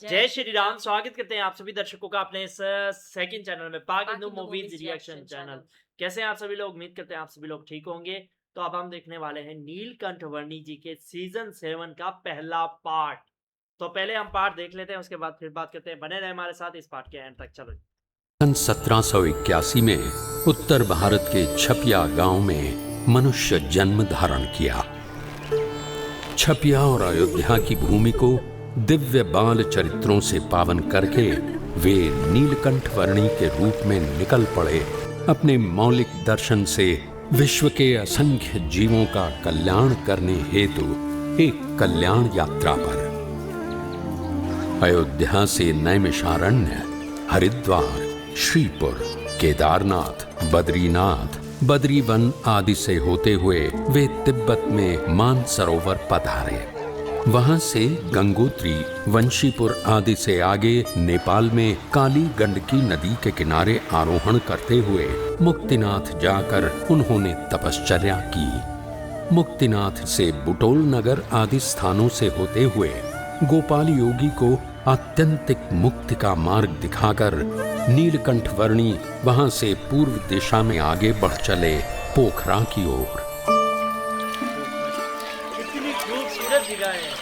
जय श्री राम। स्वागत करते हैं आप सभी दर्शकों का अपने इस सेकंड चैनल में पाक पाक Hindu Hindu movies movies reaction reaction channel. Channel. कैसे हैं आप सभी लोग? उम्मीद करते हैं आप सभी लोग ठीक होंगे। तो अब हम देखने वाले हैं नीलकंठ वर्णी जी के सीजन 7 का पहला पार्ट। तो पहले हम पार्ट देख लेते हैं, उसके बाद फिर बात करते हैं। बने रहे हमारे साथ इस पार्ट के एंड तक। चलो। सन 1781 में उत्तर भारत के छपिया गांव में मनुष्य जन्म धारण किया। छपिया और अयोध्या की भूमि को दिव्य बाल चरित्रों से पावन करके वे नीलकंठ वर्णी के रूप में निकल पड़े अपने मौलिक दर्शन से विश्व के असंख्य जीवों का कल्याण करने हेतु एक कल्याण यात्रा पर। अयोध्या से नैमिषारण्य, हरिद्वार, श्रीपुर, केदारनाथ, बद्रीनाथ, बद्रीवन आदि से होते हुए वे तिब्बत में मानसरोवर पधारे। वहां से गंगोत्री, वंशीपुर आदि से आगे नेपाल में काली गंडकी नदी के किनारे आरोहण करते हुए मुक्तिनाथ जाकर उन्होंने तपश्चर्या की। मुक्तिनाथ से बुटोल नगर आदि स्थानों से होते हुए गोपाल योगी को आत्यंतिक मुक्ति का मार्ग दिखाकर नीलकंठ वर्णी वहां से पूर्व दिशा में आगे बढ़ चले पोखरा की ओर। कितनी खूबसूरत जगह है।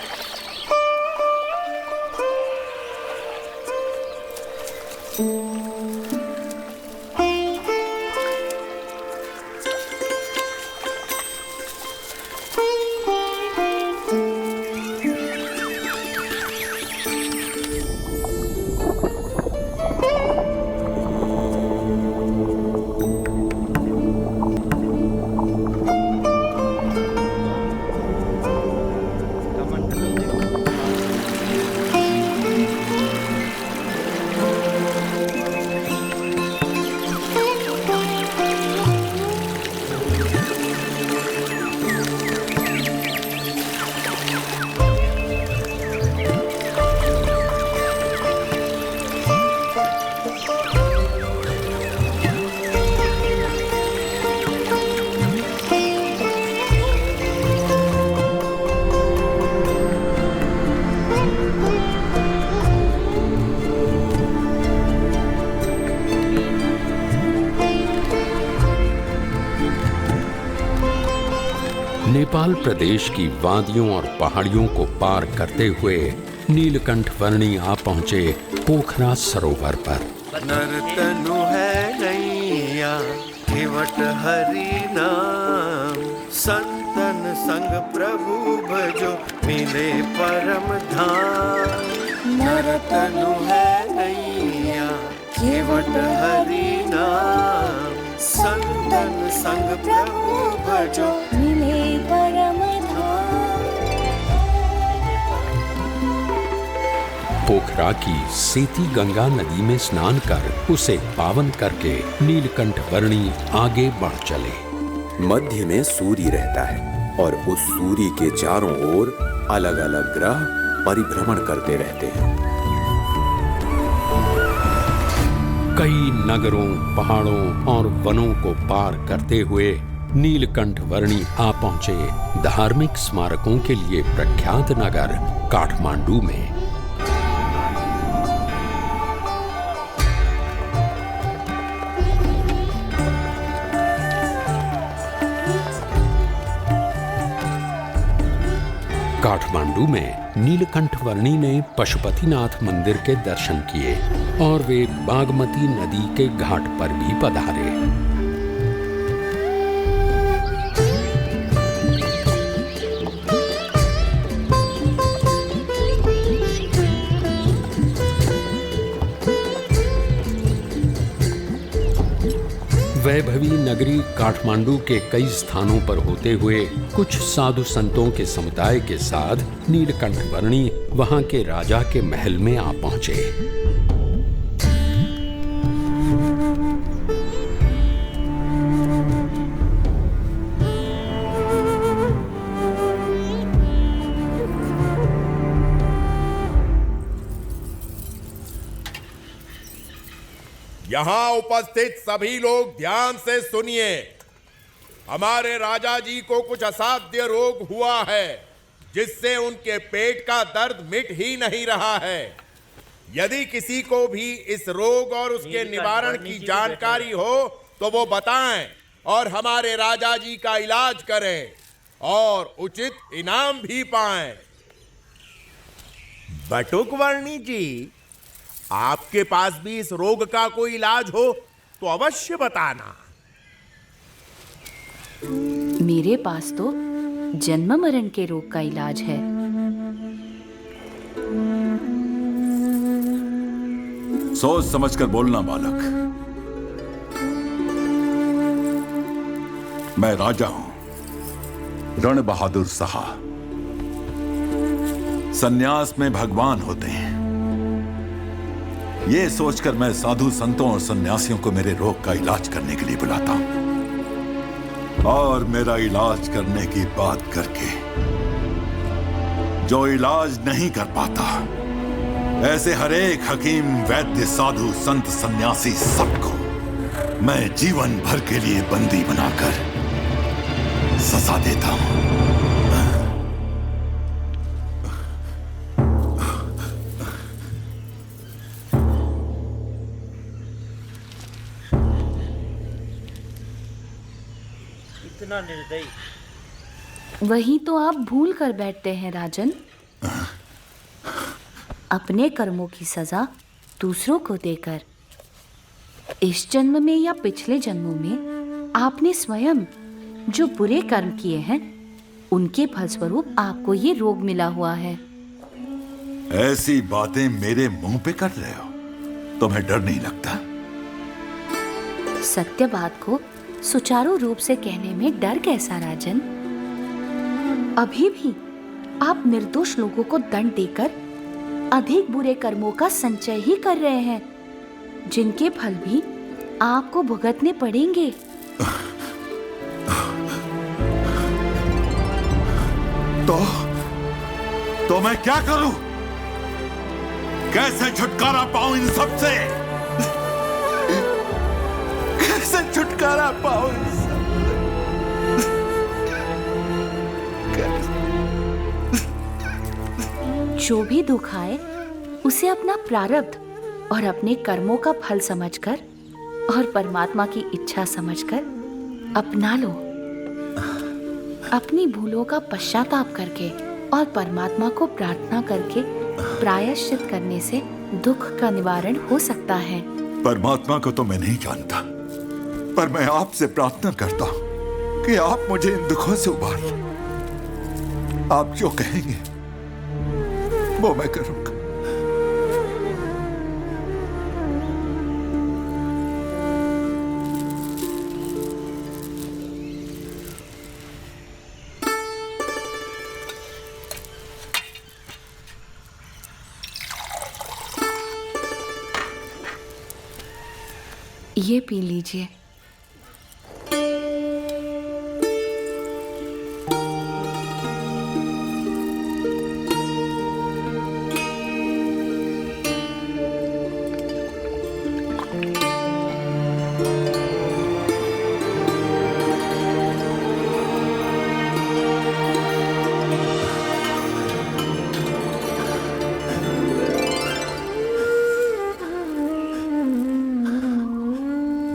नेपाल प्रदेश की वादियों और पहाड़ियों को पार करते हुए नीलकंठ वर्णी आ पहुंचे पोखरा सरोवर पर। नर्तनु है नैया केवट हरि नाम, संतन संग प्रभु भजो मिले परम धाम। नर्तनु है नैया केवट हरि नाम, संतन संग प्रभु भजो मिले परम धाम। पोखरा की सेती गंगा नदी में स्नान कर उसे पावन करके नीलकंठ वर्णी आगे बढ़ चले। मध्य में सूर्य रहता है और उस सूर्य के चारों ओर अलग अलग ग्रह परिभ्रमण करते रहते हैं। कई नगरों, पहाड़ों और वनों को पार करते हुए नीलकंठ वर्णी आ पहुंचे धार्मिक स्मारकों के लिए प्रख्यात नगर काठमांडू में। काठमांडू में नीलकंठ वर्णी ने पशुपतिनाथ मंदिर के दर्शन किए और वे बागमती नदी के घाट पर भी पधारे। वैभवी नगरी काठमांडू के कई स्थानों पर होते हुए कुछ साधु संतों के समुदाय के साथ नीलकंठ वर्णी वहां के राजा के महल में आ पहुंचे। यहाँ उपस्थित सभी लोग ध्यान से सुनिए। हमारे राजा जी को कुछ असाध्य रोग हुआ है जिससे उनके पेट का दर्द मिट ही नहीं रहा है। यदि किसी को भी इस रोग और उसके नीलकंठ निवारण वर्णी की जी भी जानकारी हो तो वो बताएं और हमारे राजा जी का इलाज करें और उचित इनाम भी पाएं। बटुक वर्णी जी, आपके पास भी इस रोग का कोई इलाज हो तो अवश्य बताना। मेरे पास तो जन्म मरण के रोग का इलाज है। सोच समझकर बोलना बालक। मैं राजा हूं, रण बहादुर साहा। सन्यास में भगवान होते हैं। ये सोचकर मैं साधु संतों और सन्यासियों को मेरे रोग का इलाज करने के लिए बुलाता हूं, और मेरा इलाज करने की बात करके जो इलाज नहीं कर पाता, ऐसे हरेक हकीम, वैद्य, साधु, संत, सन्यासी सबको मैं जीवन भर के लिए बंदी बनाकर सजा देता हूं। इतना निर्दयी। वही तो आप भूल कर बैठते हैं राजन। अपने कर्मों की सजा दूसरों को देकर। इस जन्म में या पिछले जन्मों में आपने स्वयं जो बुरे कर्म किए हैं, उनके फलस्वरूप आपको ये रोग मिला हुआ है। ऐसी बातें मेरे मुंह पे कर रहे हो, तुम्हें डर नहीं लगता? सत्य बात को सुचारू रूप से कहने में डर कैसा राजन? अभी भी आप निर्दोष लोगों को दंड देकर अधिक बुरे कर्मों का संचय ही कर रहे हैं, जिनके फल भी आपको भुगतने पड़ेंगे। तो मैं क्या करूं? कैसे छुटकारा पाऊं इन सब से? कैसे छुटकारा पाऊं इन सब? जो भी दुख आए उसे अपना प्रारब्ध और अपने कर्मों का फल समझकर और परमात्मा की इच्छा समझकर अपना लो। अपनी भूलों का पश्चाताप करके और परमात्मा को प्रार्थना करके प्रायश्चित करने से दुख का निवारण हो सकता है। परमात्मा को तो मैं नहीं जानता, पर मैं आपसे प्रार्थना करता हूं कि आप मुझे इन दुखों से उबारिए। आप जो कहेंगे वो मैं करूंगा। ये पी लीजिए।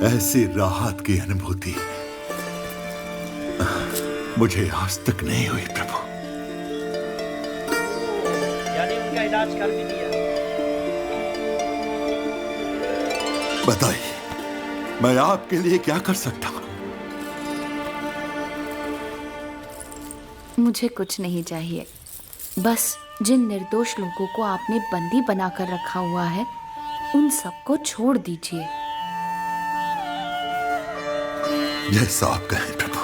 ऐसी राहत की अनुभूति मुझे आज तक नहीं हुई प्रभु। यानी उनका इलाज कर भी दिया। बताइए, मैं आपके लिए क्या कर सकता हूं? मुझे कुछ नहीं चाहिए, बस जिन निर्दोष लोगों को आपने बंदी बनाकर रखा हुआ है, उन सबको छोड़ दीजिए। जैसा आप कहें प्रभु।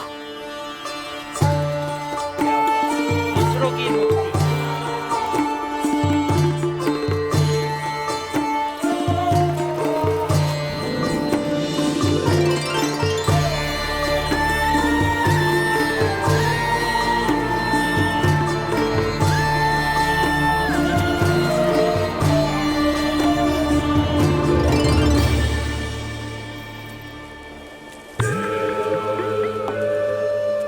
दूसरों की मुक्ति।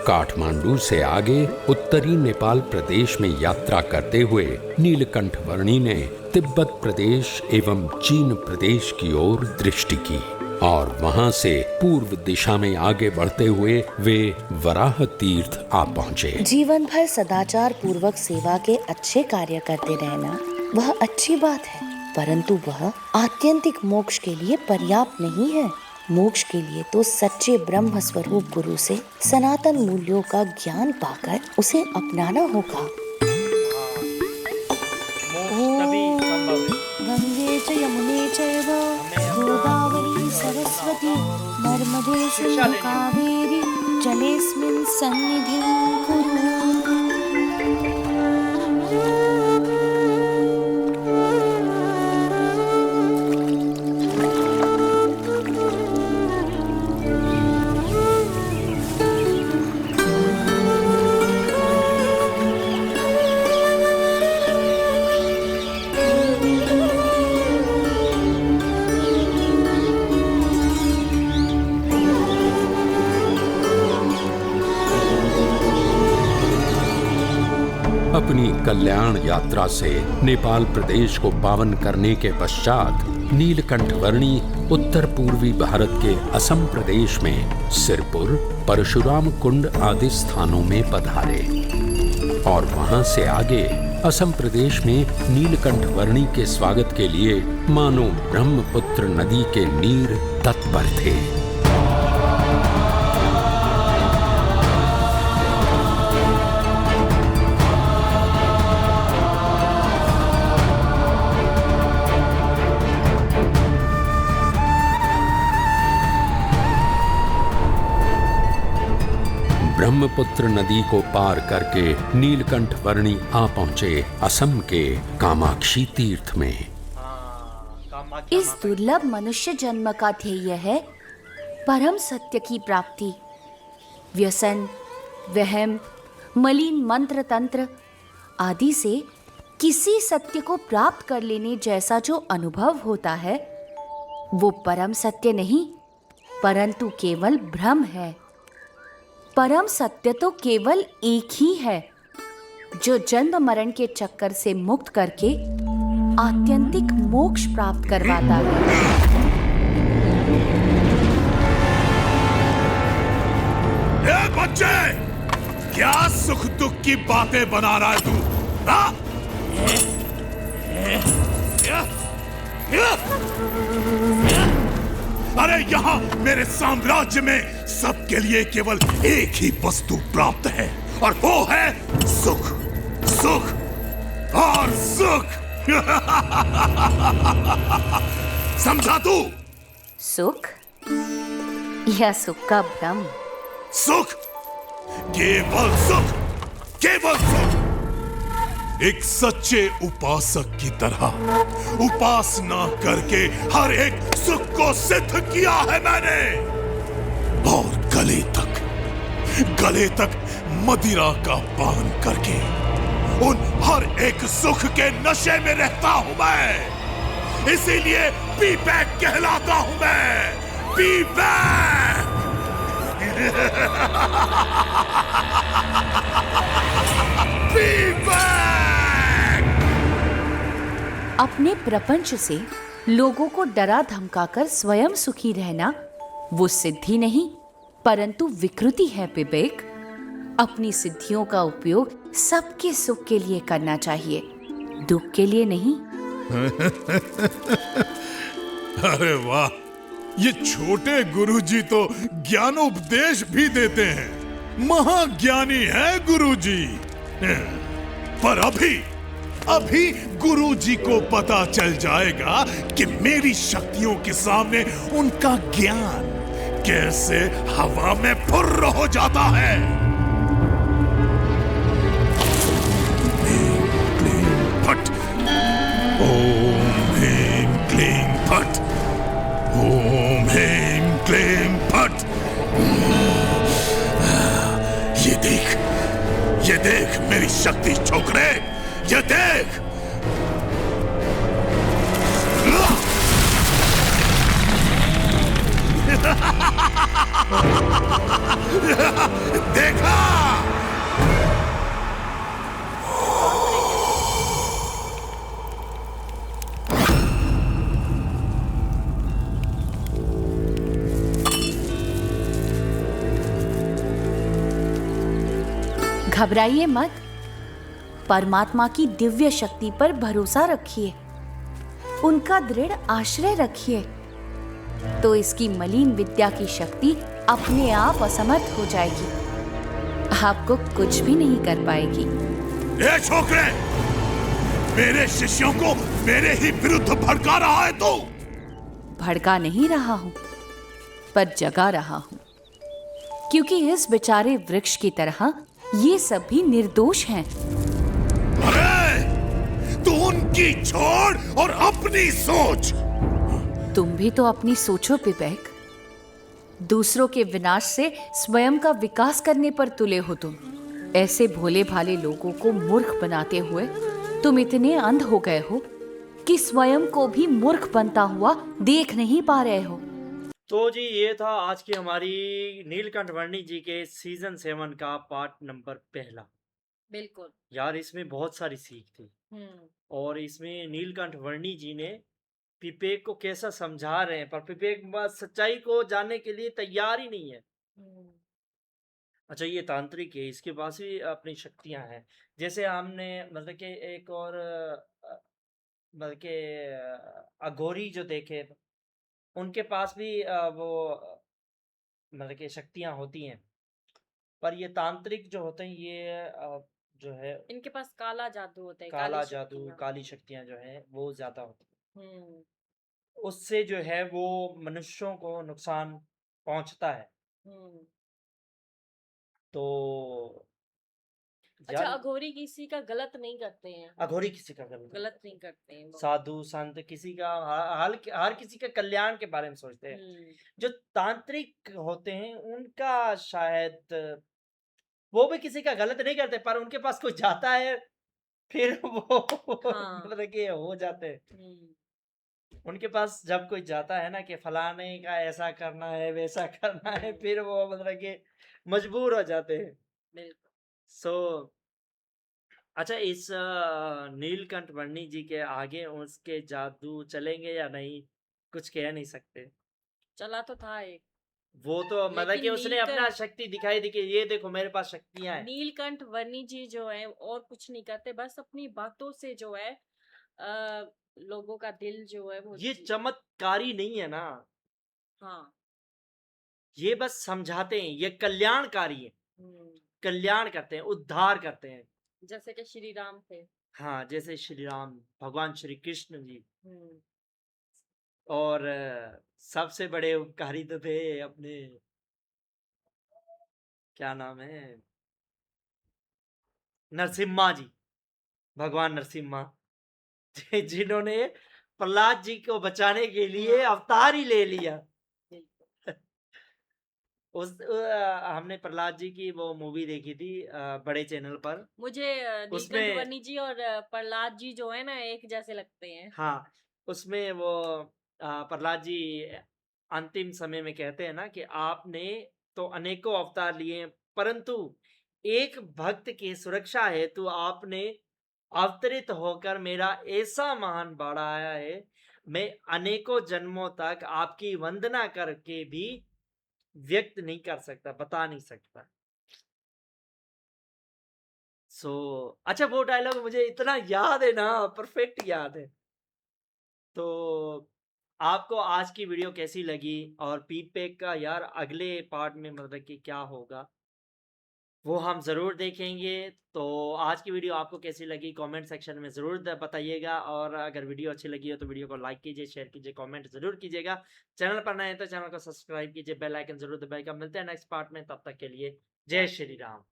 काठमांडू से आगे उत्तरी नेपाल प्रदेश में यात्रा करते हुए नीलकंठ वर्णी ने तिब्बत प्रदेश एवं चीन प्रदेश की ओर दृष्टि की और वहां से पूर्व दिशा में आगे बढ़ते हुए वे वराह तीर्थ आ पहुंचे। जीवन भर सदाचार पूर्वक सेवा के अच्छे कार्य करते रहना वह अच्छी बात है, परंतु वह आत्यंतिक मोक्ष के लिए पर्याप्त नहीं है। मोक्ष के लिए तो सच्चे ब्रह्म स्वरूप गुरु से सनातन मूल्यों का ज्ञान पाकर उसे अपनाना होगा। गंगे च यमुने चैव गोदावरी सरस्वती नर्मदे सिंधु कावेरी जलेस्मिन् सन्निधिं कुरु। अपनी कल्याण यात्रा से नेपाल प्रदेश को पावन करने के पश्चात नीलकंठ वर्णी उत्तर पूर्वी भारत के असम प्रदेश में सिरपुर, परशुराम कुंड आदि स्थानों में पधारे और वहां से आगे असम प्रदेश में नीलकंठ वर्णी के स्वागत के लिए मानो ब्रह्मपुत्र नदी के नीर तत्पर थे। ब्रह्मपुत्र नदी को पार करके नीलकंठ वर्णी आ पहुंचे असम के कामाक्षी तीर्थ में। इस दुर्लभ मनुष्य जन्म का ध्येय है परम सत्य की प्राप्ति। व्यसन, वहम, मलिन मंत्र तंत्र आदि से किसी सत्य को प्राप्त कर लेने जैसा जो अनुभव होता है वो परम सत्य नहीं परंतु केवल भ्रम है। परम सत्य तो केवल एक ही है जो जन्म मरण के चक्कर से मुक्त करके आत्यंतिक मोक्ष प्राप्त करवाता है। ए बच्चे, क्या सुख दुख की बातें बना रहा है तू? अरे यहाँ मेरे साम्राज्य में सबके लिए केवल एक ही वस्तु प्राप्त है और वो है सुख, सुख और सुख। समझा तू? सुख या सुख का भ्रम? सुख, केवल सुख, केवल सुख। एक सच्चे उपासक की तरह उपासना करके हर एक सुख को सिद्ध किया है मैंने और गले तक मदिरा का पान करके उन हर एक सुख के नशे में रहता हूं मैं। इसीलिए पी बैक कहलाता हूं मैं, पी बैक। P back. अपने प्रपंच से लोगों को डरा धमकाकर स्वयं सुखी रहना वो सिद्धि नहीं परंतु विकृति है विवेक। अपनी सिद्धियों का उपयोग सबके सुख के लिए करना चाहिए, दुख के लिए नहीं। अरे वाह, ये छोटे गुरुजी तो ज्ञानोपदेश भी देते हैं। महाज्ञानी है गुरुजी। पर अभी गुरुजी को पता चल जाएगा कि मेरी शक्तियों के सामने उनका ज्ञान कैसे हवा में फुर्र हो जाता है। फट। ओम ह्रीं क्लीं फट। ओम ह्रीं क्लीं फट। ये देख मेरी शक्ति छोकरे, ये देख। देखा? घबराइए मत, परमात्मा की दिव्य शक्ति पर भरोसा रखिए, उनका दृढ़ आश्रय रखिए, तो इसकी मलिन विद्या की शक्ति अपने आप असमर्थ हो जाएगी, आपको कुछ भी नहीं कर पाएगी। ए छोकरे, मेरे शिष्यों को मेरे ही विरुद्ध भड़का रहा है तू? भड़का नहीं रहा हूं, पर जगा रहा हूं, क्योंकि इस बेचारे वृक्ष की तरह ये सभी निर्दोष हैं। अरे तू उनकी छोड़ और अपनी सोच। तुम भी तो अपनी सोचो पिपेक, दूसरों के विनाश से स्वयं का विकास करने पर तुले हो तुम। ऐसे भोले भाले लोगों को मूर्ख बनाते हुए तुम इतने अंध हो गए हो कि स्वयं को भी मूर्ख बनता हुआ देख नहीं पा रहे हो। तो जी ये था आज की हमारी नीलकंठ वर्णी जी के सीजन 7 का पार्ट नंबर 1। बिल्कुल यार इसमें बहुत सारी सीख थी, और इसमें नीलकंठ वर्णी जी ने पिपेक को कैसा समझा रहे हैं, पर पिपेक बस सच्चाई को जानने के लिए तैयार ही नहीं है। अच्छा ये तांत्रिक है, इसके पास भी अपनी शक्तियां हैं। जैसे हमने मतलब कि एक और मतलब कि अघोरी जो देखे, उनके पास भी वो मतलब कि शक्तियां होती हैं, पर ये तांत्रिक जो होते हैं ये जो है इनके पास काला जादू होता है, काला काली जादू, शक्तियाँ। काली शक्तियां जो है वो ज्यादा होती हैं। हम्म उससे जो है वो मनुष्यों को नुकसान पहुंचता है। हम्म तो अच्छा, यार अघोरी किसी का गलत नहीं करते हैं, अघोरी किसी का गलत गलत नहीं करते हैं वो। साधु संत किसी का हर किसी का कल्याण के बारे में सोचते हैं। हम्म, जो तांत्रिक होते हैं उनका शायद वो भी किसी का गलत नहीं करते, पर उनके पास कोई जाता है फिर वो हाँ। मतलब कि हो जाते हैं। हम्म, उनके पास जब कोई जाता है ना कि फलाने का ऐसा करना है वैसा करना है, फिर वो मतलब कि मजबूर हो जाते हैं। बिल्कुल। सो अच्छा इस नीलकंठ वर्णी जी के आगे उसके जादू चलेंगे या नहीं, कुछ कह नहीं सकते। चला तो था एक। वो तो मतलब लेकिन कि उसने अपना नीलकंठ शक्ति दिखाई दी कि ये देखो मेरे पास शक्तियां हैं। नीलकंठ वर्णी जी जो है और कुछ नहीं करते, बस अपनी बातों से जो है लोगों का दिल जो है वो ये चमत्कारी नहीं है ना, हाँ। ये बस समझाते हैं, ये कल्याणकारी है, कल्याण करते हैं, उद्धार करते हैं। जैसे कि श्री राम थे। हाँ जैसे श्री राम, भगवान श्री कृष्ण जी, हम्म, और सबसे बड़े उपकारी तो थे अपने, क्या नाम है, नरसिम्हा जी, भगवान नरसिम्हा जिन्होंने प्रहलाद जी को बचाने के लिए हाँ। अवतार ही ले लिया। बिल्कुल। हमने प्रहलाद जी की वो मूवी देखी थी बड़े चैनल पर। मुझे नीलकंठ उसमें वर्णी जी और प्रहलाद जी जो है ना एक जैसे लगते हैं। हाँ उसमें वो प्रहलाद जी अंतिम समय में कहते हैं ना कि आपने तो अनेकों अवतार लिए, परंतु एक भक्त की सुरक्षा हेतु आपने अवतरित होकर मेरा ऐसा महान बढ़ाया है, मैं अनेकों जन्मों तक आपकी वंदना करके भी व्यक्त नहीं कर सकता, बता नहीं सकता। अच्छा वो डायलॉग मुझे इतना याद है ना, परफेक्ट याद है। तो आपको आज की वीडियो कैसी लगी, और पीपेक का यार अगले पार्ट में मतलब कि क्या होगा वो हम ज़रूर देखेंगे। तो आज की वीडियो आपको कैसी लगी कमेंट सेक्शन में ज़रूर बताइएगा, और अगर वीडियो अच्छी लगी हो तो वीडियो को लाइक कीजिए, शेयर कीजिए, कमेंट ज़रूर कीजिएगा। चैनल पर नए हैं तो चैनल को सब्सक्राइब कीजिए, बेल आइकन ज़रूर दबाइएगा। मिलते हैं नेक्स्ट पार्ट में, तब तक के लिए जय श्री राम।